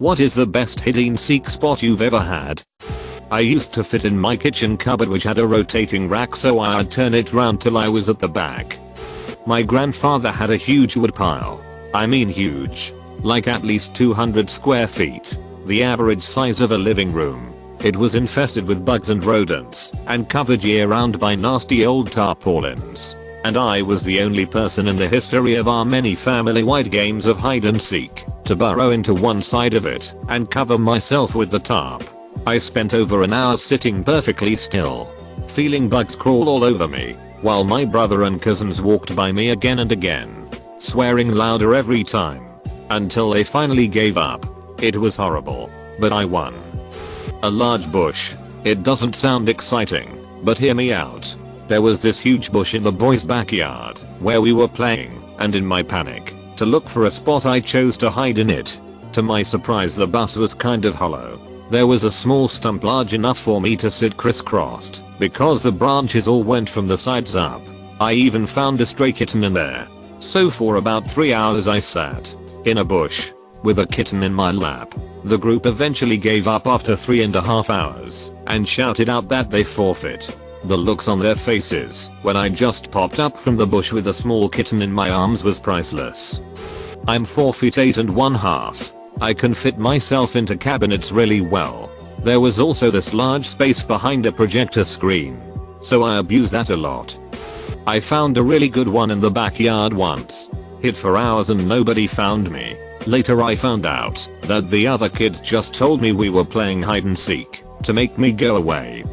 What is the best hide and seek spot you've ever had? I used to fit in my kitchen cupboard, which had a rotating rack, so I'd turn it round till I was at the back. My grandfather had a huge wood pile. I mean huge. Like at least 200 square feet. The average size of a living room. It was infested with bugs and rodents and covered year round by nasty old tarpaulins. And I was the only person in the history of our many family-wide games of hide and seek to burrow into one side of it and cover myself with the tarp. I spent over an hour sitting perfectly still, feeling bugs crawl all over me, while my brother and cousins walked by me again and again, swearing louder every time, until they finally gave up. It was horrible, but I won. A large bush. It doesn't sound exciting, but hear me out. There was this huge bush in the boys' backyard where we were playing, and in my panic to look for a spot I chose to hide in it. To my surprise, the bus was kind of hollow. There was a small stump large enough for me to sit crisscrossed because the branches all went from the sides up. I even found a stray kitten in there. So for about 3 hours I sat in a bush with a kitten in my lap. The group eventually gave up after 3.5 hours and shouted out that they forfeit. The looks on their faces when I just popped up from the bush with a small kitten in my arms was priceless. I'm 4 feet 8.5. I can fit myself into cabinets really well. There was also this large space behind a projector screen, so I abused that a lot. I found a really good one in the backyard once. Hid for hours and nobody found me. Later I found out that the other kids just told me we were playing hide and seek to make me go away.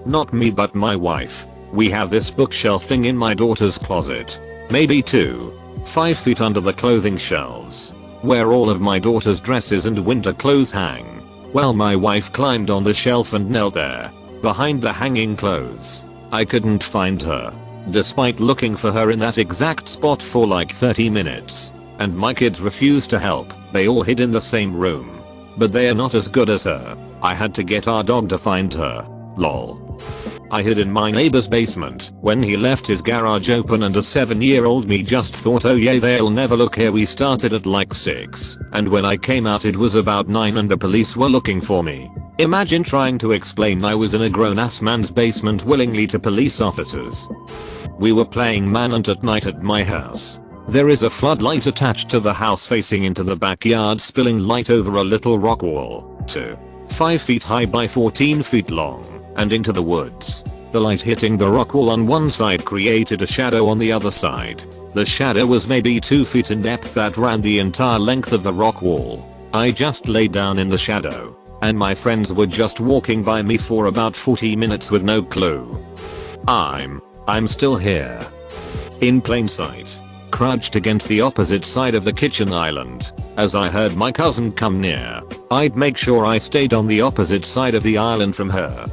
Not me, but my wife. We have this bookshelf thing in my daughter's closet. Maybe 5 feet under the clothing shelves, where all of my daughter's dresses and winter clothes hang. Well, my wife climbed on the shelf and knelt there, behind the hanging clothes. I couldn't find her, despite looking for her in that exact spot for like 30 minutes. And my kids refused to help. They all hid in the same room. But they are not as good as her. I had to get our dog to find her. Lol. I hid in my neighbor's basement when he left his garage open, and a 7-year-old me just thought, oh yeah, they'll never look here. We started at like 6, and when I came out it was about 9 and the police were looking for me. Imagine trying to explain I was in a grown-ass man's basement willingly to police officers. We were playing Manhunt at night at my house. There is a floodlight attached to the house facing into the backyard, spilling light over a little rock wall, 5 feet high by 14 feet long, and into the woods. The light hitting the rock wall on one side created a shadow on the other side. The shadow was maybe 2 feet in depth that ran the entire length of the rock wall. I just lay down in the shadow, and my friends were just walking by me for about 40 minutes with no clue. I'm still here. In plain sight. Crouched against the opposite side of the kitchen island. As I heard my cousin come near, I'd make sure I stayed on the opposite side of the island from her.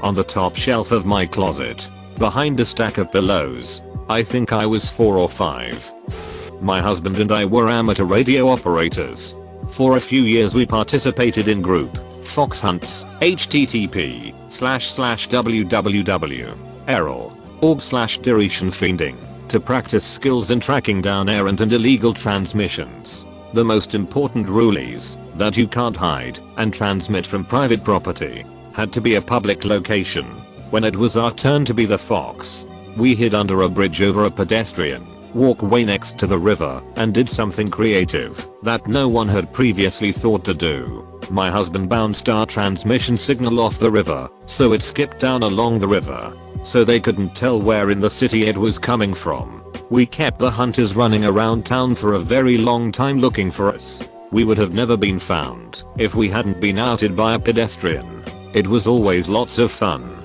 On the top shelf of my closet, behind a stack of pillows, I think I was 4 or 5. My husband and I were amateur radio operators. For a few years we participated in group fox hunts. http://www.errol.org/duration fiending. To practice skills in tracking down errant and illegal transmissions. The most important rule is that you can't hide and transmit from private property. Had to be a public location. When it was our turn to be the fox, we hid under a bridge over a pedestrian walkway next to the river and did something creative that no one had previously thought to do. My husband bounced our transmission signal off the river, so it skipped down along the river, so they couldn't tell where in the city it was coming from. We kept the hunters running around town for a very long time looking for us. We would have never been found if we hadn't been outed by a pedestrian. It was always lots of fun.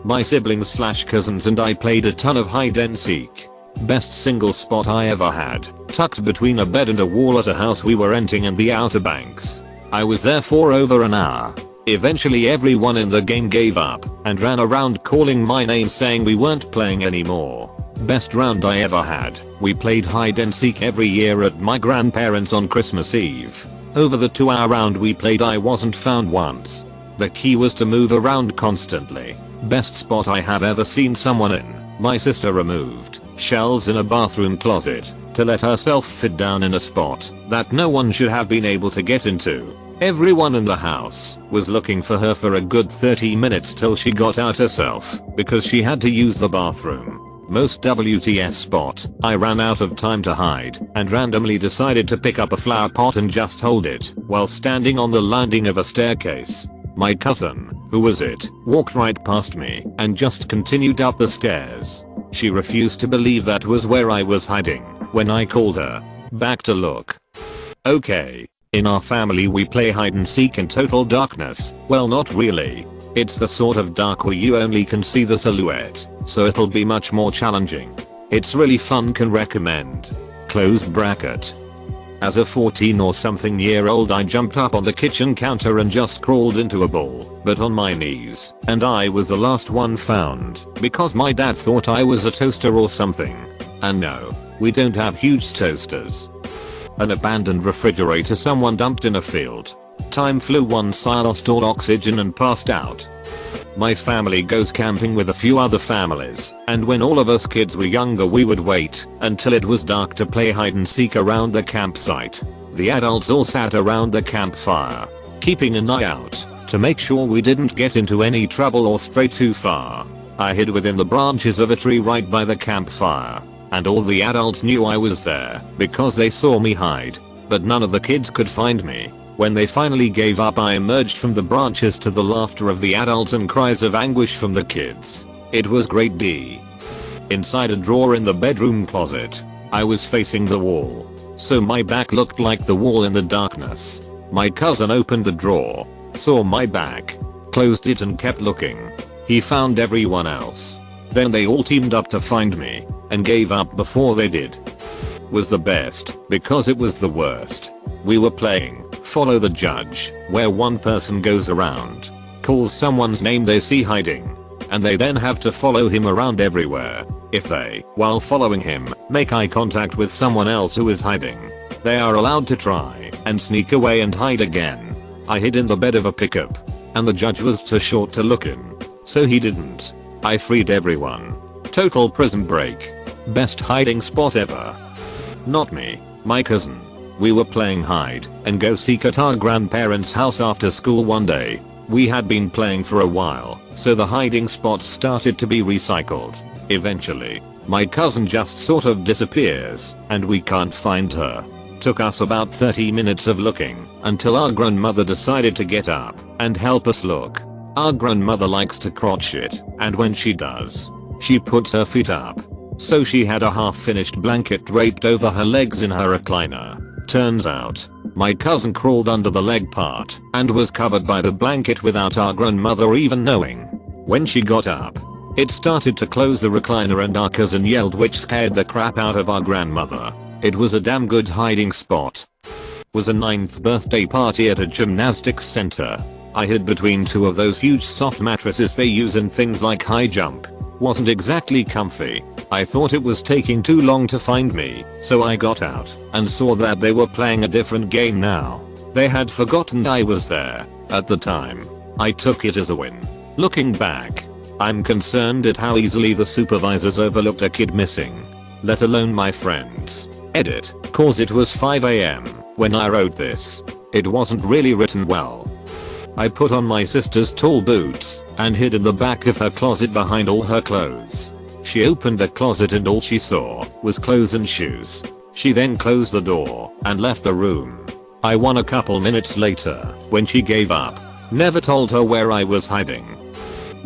My siblings/cousins and I played a ton of hide and seek. Best single spot I ever had, tucked between a bed and a wall at a house we were renting in the Outer Banks. I was there for over an hour. Eventually everyone in the game gave up and ran around calling my name saying we weren't playing anymore. Best round I ever had. We played hide and seek every year at my grandparents' on Christmas Eve. Over the 2-hour round we played I wasn't found once. The key was to move around constantly. Best spot I have ever seen someone in. My sister removed shelves in a bathroom closet to let herself fit down in a spot that no one should have been able to get into. Everyone in the house was looking for her for a good 30 minutes till she got out herself because she had to use the bathroom. Most WTF spot, I ran out of time to hide and randomly decided to pick up a flower pot and just hold it while standing on the landing of a staircase. My cousin, who was it, walked right past me and just continued up the stairs. She refused to believe that was where I was hiding when I called her back to look. Okay. In our family we play hide and seek in total darkness. Well, not really. It's the sort of dark where you only can see the silhouette, so it'll be much more challenging. It's really fun, can recommend. Close bracket. As a 14 or something year old I jumped up on the kitchen counter and just crawled into a ball, but on my knees, and I was the last one found because my dad thought I was a toaster or something. And no, we don't have huge toasters. An abandoned refrigerator someone dumped in a field. Time flew once I lost all oxygen and passed out. My family goes camping with a few other families, and when all of us kids were younger we would wait until it was dark to play hide and seek around the campsite. The adults all sat around the campfire, keeping an eye out to make sure we didn't get into any trouble or stray too far. I hid within the branches of a tree right by the campfire, and all the adults knew I was there because they saw me hide, but none of the kids could find me. When they finally gave up I emerged from the branches to the laughter of the adults and cries of anguish from the kids. It was great D. Inside a drawer in the bedroom closet, I was facing the wall, so my back looked like the wall in the darkness. My cousin opened the drawer, saw my back, closed it and kept looking. He found everyone else. Then they all teamed up to find me and gave up before they did. Was the best because it was the worst. We were playing Follow the Judge, where one person goes around, calls someone's name they see hiding, and they then have to follow him around everywhere. If they, while following him, make eye contact with someone else who is hiding, they are allowed to try and sneak away and hide again. I hid in the bed of a pickup, and the judge was too short to look in, so he didn't. I freed everyone. Total prison break. Best hiding spot ever. Not me, my cousin. We were playing hide and go seek at our grandparents' house after school one day. We had been playing for a while, so the hiding spots started to be recycled. Eventually, my cousin just sort of disappears, and we can't find her. Took us about 30 minutes of looking until our grandmother decided to get up and help us look. Our grandmother likes to crotch it, and when she does, she puts her feet up. So she had a half-finished blanket draped over her legs in her recliner. Turns out, my cousin crawled under the leg part and was covered by the blanket without our grandmother even knowing. When she got up, it started to close the recliner and our cousin yelled, which scared the crap out of our grandmother. It was a damn good hiding spot. Was a 9th birthday party at a gymnastics center. I hid between two of those huge soft mattresses they use in things like high jump. Wasn't exactly comfy. I thought it was taking too long to find me, so I got out and saw that they were playing a different game now. They had forgotten I was there at the time. I took it as a win. Looking back, I'm concerned at how easily the supervisors overlooked a kid missing, let alone my friends. Edit, cause it was 5 AM when I wrote this. It wasn't really written well. I put on my sister's tall boots and hid in the back of her closet behind all her clothes. She opened the closet and all she saw was clothes and shoes. She then closed the door and left the room. I won a couple minutes later when she gave up. Never told her where I was hiding.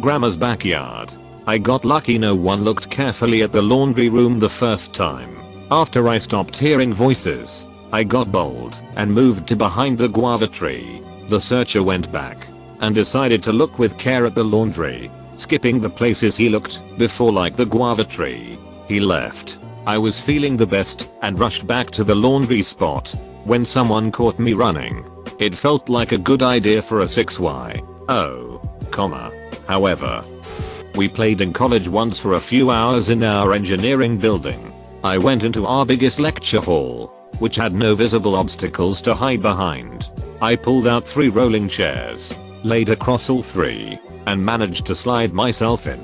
Grandma's backyard. I got lucky no one looked carefully at the laundry room the first time. After I stopped hearing voices, I got bold and moved to behind the guava tree. The searcher went back and decided to look with care at the laundry, skipping the places he looked before, like the guava tree. He left. I was feeling the best and rushed back to the laundry spot when someone caught me running. It felt like a good idea for a 6Y. However, we played in college once for a few hours in our engineering building. I went into our biggest lecture hall, which had no visible obstacles to hide behind. I pulled out 3 rolling chairs, laid across all 3, and managed to slide myself in.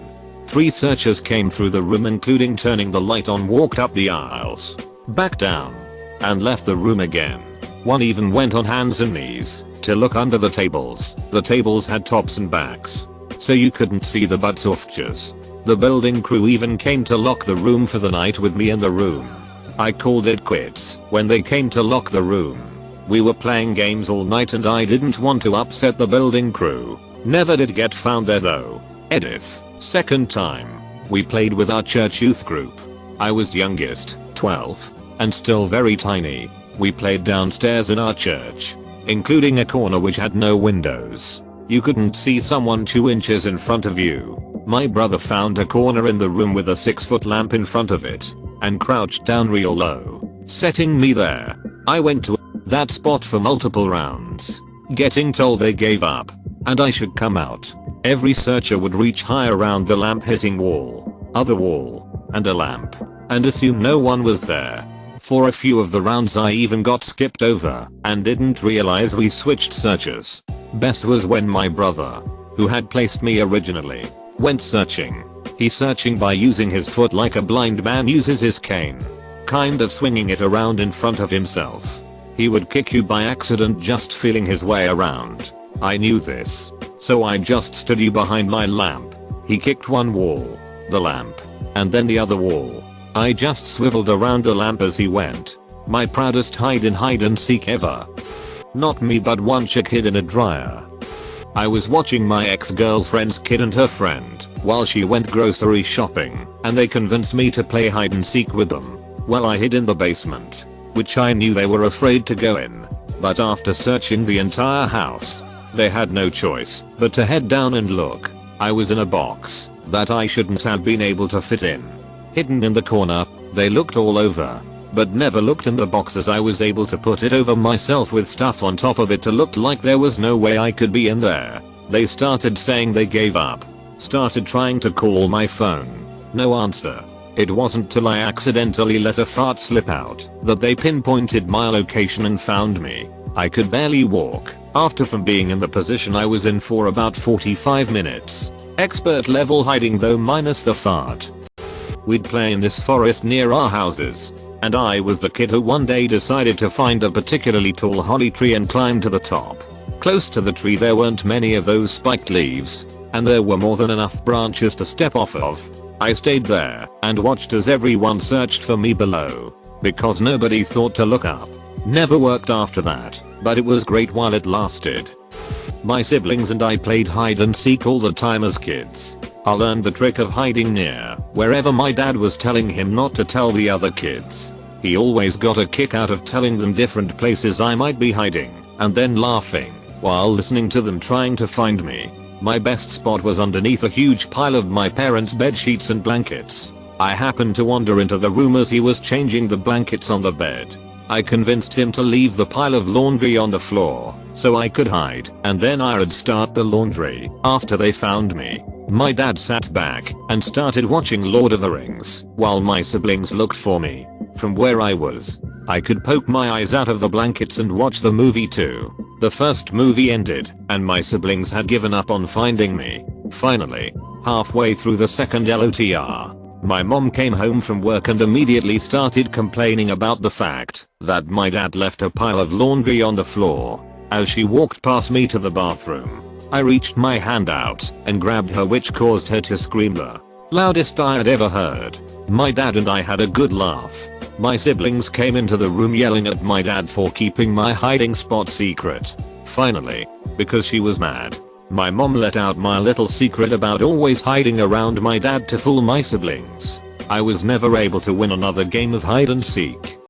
3 searchers came through the room, including turning the light on, walked up the aisles, back down, and left the room again. One even went on hands and knees to look under the tables. The tables had tops and backs, so you couldn't see the butts or futures. The building crew even came to lock the room for the night with me in the room. I called it quits when they came to lock the room. We were playing games all night and I didn't want to upset the building crew. Never did get found there though. Edif. Second time. We played with our church youth group. I was youngest, 12, and still very tiny. We played downstairs in our church, including a corner which had no windows. You couldn't see someone 2 inches in front of you. My brother found a corner in the room with a 6-foot lamp in front of it, and crouched down real low, setting me there. I went to that spot for multiple rounds, getting told they gave up, and I should come out. Every searcher would reach high around the lamp, hitting wall, other wall, and a lamp, and assume no one was there. For a few of the rounds I even got skipped over and didn't realize we switched searchers. Best was when my brother, who had placed me originally, went searching. He's searching by using his foot like a blind man uses his cane, kind of swinging it around in front of himself. He would kick you by accident just feeling his way around. I knew this, so I just stood you behind my lamp. He kicked one wall, the lamp, and then the other wall. I just swiveled around the lamp as he went. My proudest hide and seek ever. Not me but one chick hid in a dryer. I was watching my ex-girlfriend's kid and her friend while she went grocery shopping, and they convinced me to play hide and seek with them. Well, I hid in the basement, which I knew they were afraid to go in. But after searching the entire house, they had no choice but to head down and look. I was in a box that I shouldn't have been able to fit in. Hidden in the corner, they looked all over, but never looked in the box as I was able to put it over myself with stuff on top of it to look like there was no way I could be in there. They started saying they gave up. Started trying to call my phone. No answer. It wasn't till I accidentally let a fart slip out that they pinpointed my location and found me. I could barely walk after from being in the position I was in for about 45 minutes. Expert level hiding though minus the fart. We'd play in this forest near our houses, and I was the kid who one day decided to find a particularly tall holly tree and climb to the top. Close to the tree there weren't many of those spiked leaves, and there were more than enough branches to step off of. I stayed there and watched as everyone searched for me below, because nobody thought to look up. Never worked after that, but it was great while it lasted. My siblings and I played hide and seek all the time as kids. I learned the trick of hiding near wherever my dad was telling him not to tell the other kids. He always got a kick out of telling them different places I might be hiding, and then laughing while listening to them trying to find me. My best spot was underneath a huge pile of my parents' bed sheets and blankets. I happened to wander into the room as he was changing the blankets on the bed. I convinced him to leave the pile of laundry on the floor so I could hide, and then I'd start the laundry after they found me. My dad sat back and started watching Lord of the Rings while my siblings looked for me. From where I was, I could poke my eyes out of the blankets and watch the movie too. The first movie ended and my siblings had given up on finding me. Finally, halfway through the second LOTR, my mom came home from work and immediately started complaining about the fact that my dad left a pile of laundry on the floor. As she walked past me to the bathroom, I reached my hand out and grabbed her, which caused her to scream the loudest I had ever heard. My dad and I had a good laugh. My siblings came into the room yelling at my dad for keeping my hiding spot secret. Finally, because she was mad, my mom let out my little secret about always hiding around my dad to fool my siblings. I was never able to win another game of hide and seek.